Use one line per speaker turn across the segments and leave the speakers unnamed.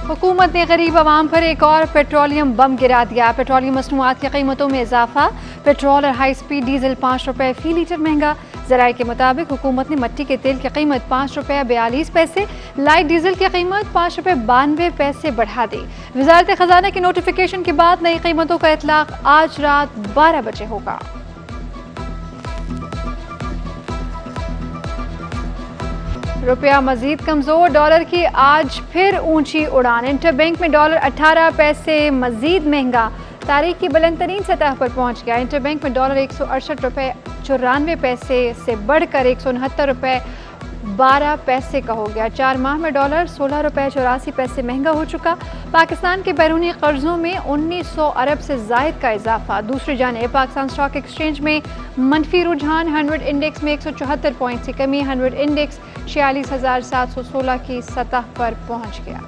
हुकूमत ने गरीब आवाम पर एक और पेट्रोलियम बम गिरा दिया। पेट्रोलियम मसनूआत की कीमतों में इजाफा। पेट्रोल और हाई स्पीड डीजल 5 रुपए फी लीटर महंगा। जराये के मुताबिक हुकूमत ने मट्टी के तेल की कीमत 5 रुपये 42 पैसे, लाइट डीजल की कीमत 5 रुपये 92 पैसे बढ़ा दी। वजारत खजाना के नोटिफिकेशन के बाद नई कीमतों का इतलाक आज रात 12 बजे होगा। रुपया मजीद कमजोर, डॉलर की आज फिर ऊंची उड़ान। इंटरबैंक में डॉलर 18 पैसे मजीद महंगा, तारीख की बुलंद तरीन सतह पर पहुंच गया। इंटरबैंक में डॉलर 168 रुपये 94 पैसे से बढ़कर 169 रुपये 12 पैसे का हो गया। 4 माह में डॉलर 16 रुपये 84 पैसे महंगा हो चुका। पाकिस्तान के बैरूनी कर्जों में 1900 अरब से जायद का इजाफा। दूसरी जानिब पाकिस्तान स्टॉक एक्सचेंज में मनफी रुझान। 100 इंडेक्स में 174 पॉइंट की कमी। 100 इंडेक्स 46,716 की सतह पर पहुंच गया।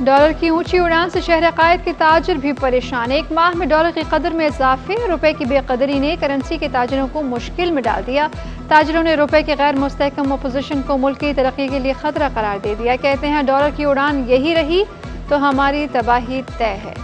डॉलर की ऊंची उड़ान से शहर कायद के ताजिर भी परेशान। एक माह में डॉलर की कदर में इजाफे, रुपए की बेकदरी ने करेंसी के ताजिरों को मुश्किल में डाल दिया। ताजिरों ने रुपए की गैर मुस्तहकम अपोजिशन को मुल्क की तरक्की के लिए खतरा करार दे दिया। कहते हैं डॉलर की उड़ान यही रही तो हमारी तबाही तय है।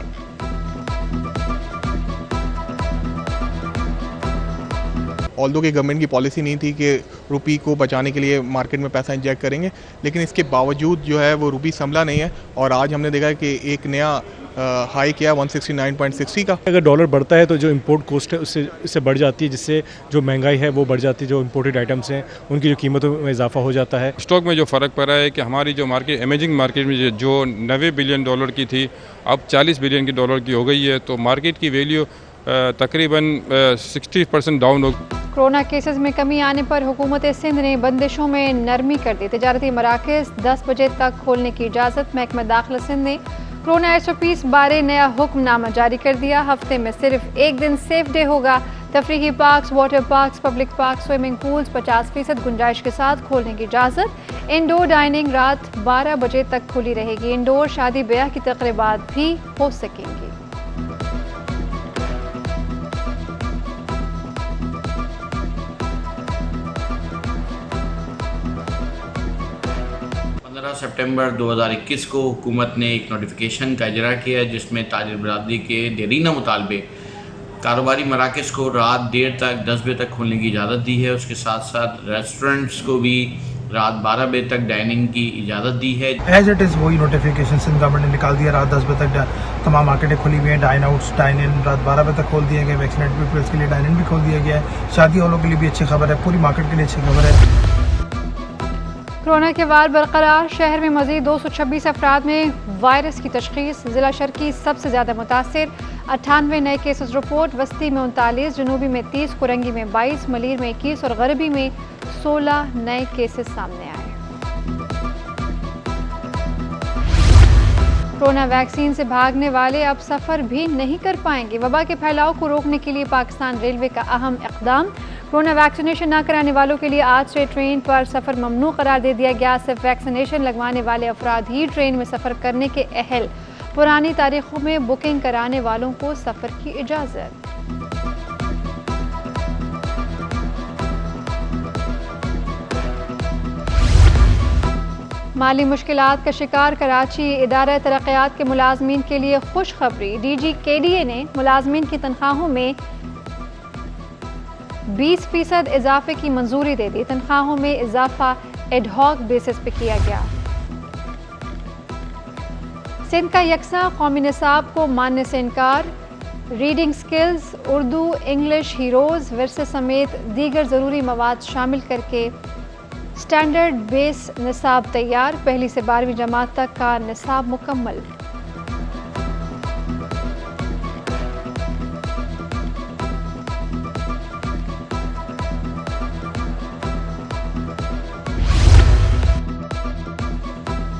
ऑल्दो कि गवर्नमेंट की पॉलिसी नहीं थी कि रुपी को बचाने के लिए मार्केट में पैसा इंजेक्ट करेंगे, लेकिन इसके बावजूद जो है वो रुपी संभला नहीं है और आज हमने देखा कि एक नया हाई किया 169.60 का।
अगर डॉलर बढ़ता है तो जो इंपोर्ट कॉस्ट है उससे बढ़ जाती है, जिससे जो महंगाई है वो बढ़ जाती है। जो इंपोर्टेड आइटम्स हैं उनकी जो कीमतों में इजाफा हो जाता है।
स्टॉक में जो फ़र्क पड़ा है कि हमारी जो मार्केट इमेजिंग मार्केट में जो 90 बिलियन डॉलर की थी अब 40 बिलियन की डॉलर की हो गई है, तो मार्केट की वैल्यू तकरीबन 60% डाउन हो।
कोरोना केसेस में कमी आने पर हुकूमत सिंध ने बंदिशों में नरमी कर दी। तजारती मराकज़ 10 बजे तक खोलने की इजाज़त। महकमा दाखिला सिंध ने कोरोना SOPs बारे नया हुक्मनामा जारी कर दिया। हफ्ते में सिर्फ एक दिन सेफ डे होगा। तफरीही parks, water parks, public park, swimming pools 50% गुंजाइश के साथ खोलने की इजाज़त। इंडोर डाइनिंग रात 12 बजे तक खुली रहेगी। इंडोर शादी ब्याह की तकरीबात भी हो सकेंगी।
सितंबर 2021 को हुकूमत ने एक नोटिफिकेशन का इजरा किया जिसमें ताजिर बरादरी के देरीना मुतालबे कारोबारी मराकज़ को रात देर तक 10 बजे तक खोलने की इजाज़त दी है। उसके साथ साथ रेस्टोरेंट्स को भी रात 12 बजे तक डाइनिंग की इजाज़त दी है।
एज इट इज़ वही नोटिफिकेशन सिंध गवर्नमेंट ने निकाल दिया। रात 10 बजे तक तमाम मार्केटें खुली हुई हैं। डाइन आउट्स, डाइन इन रात 12 बजे तक खोल दिए गए। वैक्सीनेटेड पीपल्स के लिए डाइन इन भी खोल दिया गया है। शादी वालों के लिए भी अच्छी खबर है, पूरी मार्केट के लिए अच्छी खबर है।
कोरोना के वार बरकरार। शहर में मजीद 226 अफराद में वायरस की तशखीस। जिला शर्की सबसे ज़्यादा मुतासिर। 98 नए केसेस रिपोर्ट। वस्ती में 39, जनूबी में 30, कुरंगी में 22, मलीर में 21 और गरबी में 16 नए केसेस सामने आए। कोरोना वैक्सीन से भागने वाले अब सफ़र भी नहीं कर पाएंगे। वबा के फैलाव को रोकने के लिए पाकिस्तान रेलवे का अहम इक़दाम। कोरोना वैक्सीनेशन न कराने वालों के लिए आज से ट्रेन पर सफ़र ममनू करार दे दिया गया। सिर्फ वैक्सीनेशन लगवाने वाले अफराद ही ट्रेन में सफ़र करने के अहल। पुरानी तारीखों में बुकिंग कराने वालों को सफ़र की इजाज़त। माली मुश्किलात का शिकार कराची। इदारा तरक्यात के मुलाजमीन के लिए खुशखबरी। DG KDA ने मुलाजमीन की तनख्वाहों में 20% इजाफे की मंजूरी दे दी। तनख्वाहों में इजाफा एडहॉक बेसिस पे किया गया। सिंध का यकसा कौमी निसाब को मानने से इनकार। Reading skills, Urdu, English, heroes, विरसे समेत दीगर ज़रूरी मवाद शामिल करके स्टैंडर्ड बेस निसाब तैयार। पहली से 12वीं जमात तक का निसाब मुकम्मल।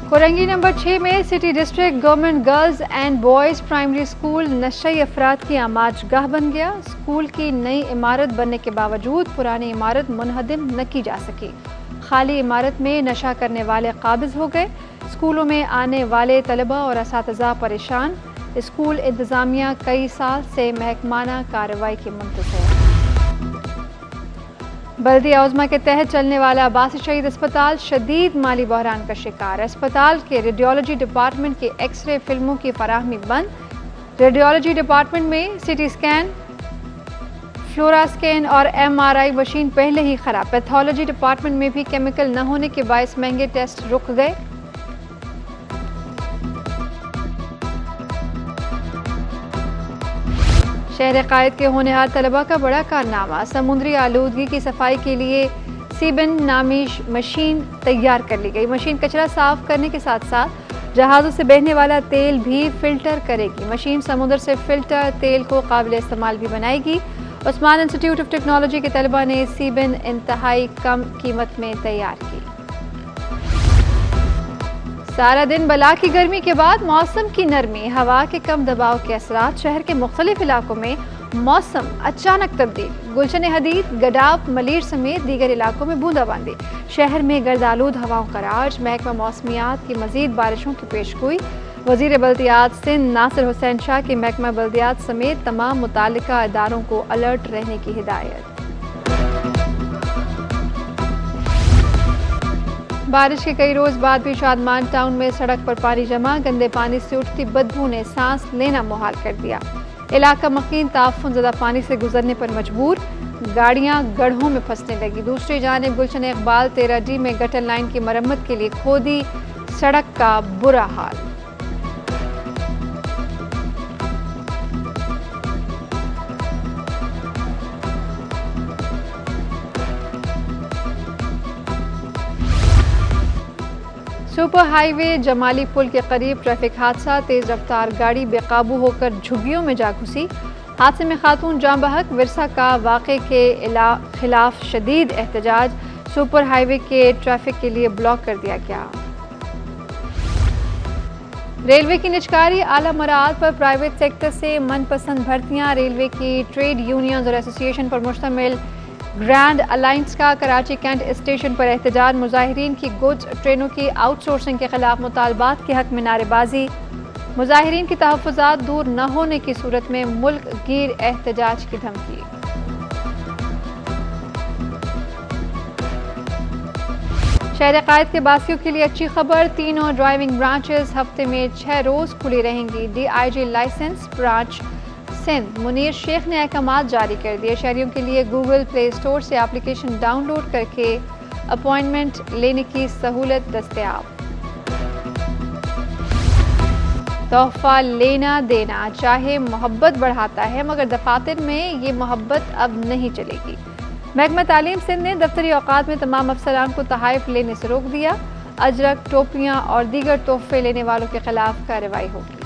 कोरंगी नंबर 6 में city district government girls and boys primary school नशई अफराद की आमाजगाह बन गया। स्कूल की नई इमारत बनने के बावजूद पुरानी इमारत मुनहदिम न की जा सकी। खाली इमारत में नशा करने वाले काबिज हो गए। स्कूलों में आने वाले तलबा और असातिज़ा परेशान। स्कूल इंतज़ामिया कई साल से महकमाना कार्रवाई की मुंतज़िर। बल्दिया औज़मा के तहत चलने वाला अब्बासी शहीद अस्पताल शदीद माली बहरान का शिकार। अस्पताल के रेडियोलॉजी डिपार्टमेंट की एक्सरे फिल्मों की फराहमी बंद। रेडियोलॉजी डिपार्टमेंट में सिटी स्कैन, फ्लोरा स्कैन और MRI मशीन पहले ही खराब। पैथोलॉजी डिपार्टमेंट में भी केमिकल न होने के बायस महंगे टेस्ट रुक गए। शहर कायद के होनहार तलबा का बड़ा कारनामा, समुद्री आलूदगी की सफाई के लिए सीबिन नामी मशीन तैयार कर ली गई। मशीन कचरा साफ करने के साथ साथ जहाज़ों से बहने वाला तेल भी फिल्टर करेगी। मशीन समुद्र से फिल्टर तेल को काबिल इस्तेमाल भी बनाएगी। उस्मान इंस्टीट्यूट ऑफ टेक्नोलॉजी के तलबा ने सीबिन इंतहाई कम कीमत में तैयार की। सारा दिन बला की गर्मी के बाद मौसम की नरमी, हवा के कम दबाव के असरात। शहर के मुख्तलिफ इलाकों में मौसम अचानक तब्दील। गुलशन हदीद, गडाब, मलीर समेत दीगर इलाकों में बूंदाबांदी। शहर में गर्दालूद हवाओं का राज। महकमा मौसमियात की मजीद बारिशों की पेशगोई। वजीर बल्दियात सिंध नासिर हुसैन शाह की महकमा बल्दियात समेत तमाम मुतालिका इदारों को अलर्ट रहने की हिदायत। बारिश के कई रोज बाद भी शादमान टाउन में सड़क पर पानी जमा। गंदे पानी से उठती बदबू ने सांस लेना मुहाल कर दिया। इलाका मकीन ताफुन ज़दा पानी से गुजरने पर मजबूर। गाड़ियां गड्ढों में फंसने लगी। दूसरी जानिब गुलशन इकबाल 13D में गटर लाइन की मरम्मत के लिए खोदी सड़क का बुरा हाल। सुपर हाईवे जमाली पुल के करीब ट्रैफिक हादसा। तेज रफ्तार गाड़ी बेकाबू होकर झुग्गियों में जा घुसी। हादसे में खातून जाँ बहक। विरसा का वाक़े के खिलाफ शदीद एहतजाज। सुपर हाईवे के ट्रैफिक के लिए ब्लॉक कर दिया गया। रेलवे की निजकारी, आला मराद पर प्राइवेट सेक्टर से मनपसंद भर्तियां। रेलवे की ट्रेड यूनियंस और एसोसिएशन पर मुश्तमिल ग्रैंड अलायंस का कराची कैंट स्टेशन पर एहतजाज। मुजाहिरीन की गुड्स ट्रेनों की आउटसोर्सिंग के खिलाफ मुतालबात के हक में नारेबाजी। मुजाहिरीन की तहफ़्फ़ुज़ात दूर न होने की सूरत में मुल्क गिर एहतजाज की धमकी। शहर कायद के बासियों के लिए अच्छी खबर। तीनों ड्राइविंग ब्रांचेस हफ्ते में 6 रोज खुली रहेंगी। DIG licence branch Sindh Munir Sheikh ने अहकामात जारी कर दिए। शहरियों के लिए गूगल प्ले स्टोर से एप्लीकेशन डाउनलोड करके अपॉइंटमेंट लेने की सहूलत दस्तयाब। तोहफा लेना देना चाहे मोहब्बत बढ़ाता है, मगर दफातर में ये मोहब्बत अब नहीं चलेगी। महकमा तालीम सिंध ने दफ्तरी औकात में तमाम अफसरान को तहाइफ लेने से रोक दिया। अजरक, टोपियां और दीगर तोहफे लेने वालों के खिलाफ कार्रवाई होगी।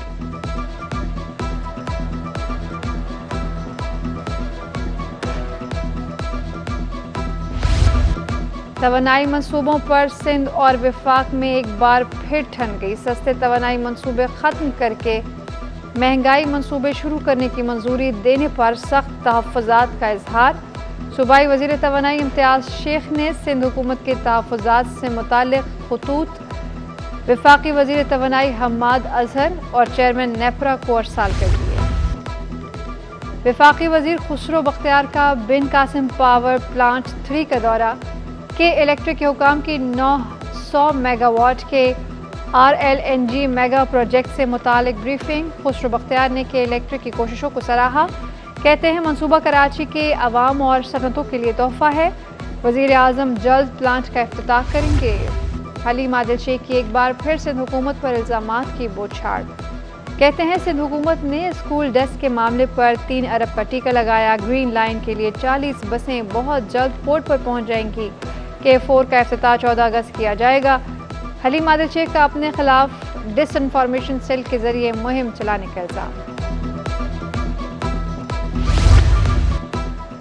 तवानाई मंसूबों पर सिंध और विफाक में एक बार फिर ठन गई। सस्ते तवानाई मंसूबे खत्म करके महंगाई मंसूबे शुरू करने की मंजूरी देने पर सख्त तहफ़्फ़ुज़ात का इजहार। सूबाई वज़ीर तवानाई इम्तियाज़ शेख ने सिंध हुकूमत के तहफ़्फ़ुज़ात से मुताल्लिक़ खतूत विफाकी वज़ीर तवानाई हम्माद अजहर और चेयरमैन नेपरा को अरसाल कर दिए। विफाकी वज़ीर खुसरो बख्तियार का बिन कासिम पावर प्लांट 3 का दौरा। के इलेक्ट्रिक के हुकाम की 900 मेगावाट के RLNG मेगा प्रोजेक्ट से मुतालिक ब्रीफिंग। खुसरो बख्तियार ने के इलेक्ट्रिक की कोशिशों को सराहा। कहते हैं मंसूबा कराची के अवाम और सनतों के लिए तोहफा है। वज़ीर आज़म जल्द प्लांट का इफ्तिताह करेंगे। हलीम आदिल शेख की एक बार फिर सिंध हुकूमत पर इल्ज़ामात की बौछार। कहते हैं सिंध हुकूमत ने स्कूल डेस्क के मामले पर 3 अरब का टीका लगाया। ग्रीन लाइन के लिए 40 बसें बहुत जल्द पोर्ट पर पहुँच जाएंगी। K4 का इफ्तिताह 14 अगस्त किया जाएगा। हलीम आदिल शेख का अपने खिलाफ डिसइंफॉर्मेशन सेल के जरिए मुहिम चलाने का इल्जाम।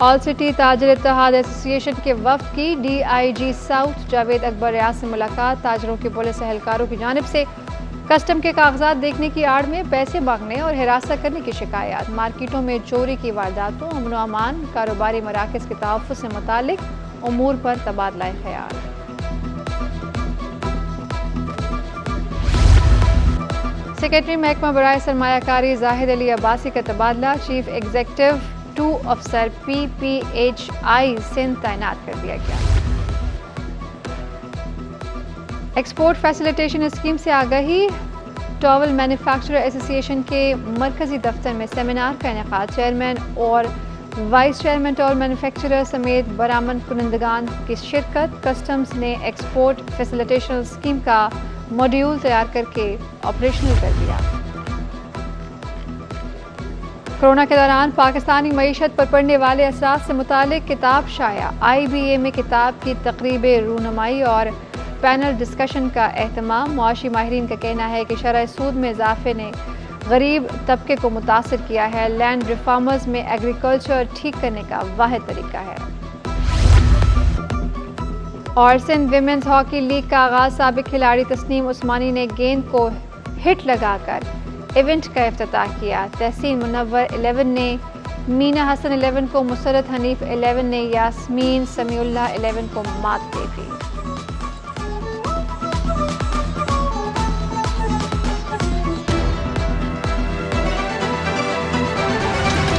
ऑल सिटी ताजर इत्तेहाद एसोसिएशन के वफ़द की DIG साउथ जावेद अकबर रियाज से मुलाकात। ताजरों के पुलिस एहलकारों की जानिब से कस्टम के कागजात देखने की आड़ में पैसे मांगने और हिरासत करने की शिकायत। मार्केटों में चोरी की वारदातों, अमन व अमान, कारोबारी मराकज़ के तहफ़्फ़ुज़ से मुतालिक उमूर पर तबादला ख्याल। सेक्रेटरी महकमा बराए सरमायाकारी जाहिद अली अब्बासी का तबादला। चीफ एग्जीक्यूटिव 2 अफसर PPHI सिंध तैनात कर दिया गया। एक्सपोर्ट फैसिलिटेशन स्कीम से आगाही। टॉवल मैन्युफैक्चरर एसोसिएशन के मरकजी दफ्तर में सेमिनार का इनेकाद। चेयरमैन और वाइस चेयरमैन टॉवल मैन्युफैक्चरर समेत बरामद कुनंदगान की शिरकत। कस्टम्स ने एक्सपोर्ट फैसिलिटेशन स्कीम का मॉड्यूल तैयार करके ऑपरेशनल कर दिया। कोरोना के दौरान पाकिस्तानी मईशत पर पड़ने वाले असरात से मुतालिक किताब शाया। IBA में किताब की तकरीब रूनुमाई और पैनल डिस्कशन का एहतमाम। मुआशी माहिरीन का कहना है कि शरह सूद में इजाफे ने गरीब तबके को मुतासर किया है। लैंड रिफॉर्मर्स में एग्रीकल्चर ठीक करने का वाहिद तरीका है। और सिंध विमेंस हॉकी लीग का आगाज। साबिक खिलाड़ी तस्नीम उस्मानी ने गेंद को हिट लगाकर इवेंट का इफ्तिताह किया। तहसीन मुनव्वर 11 ने मीना हसन 11 को, मुसरत हनीफ 11 ने यास्मीन समीउल्लाह 11 को मात दे दी।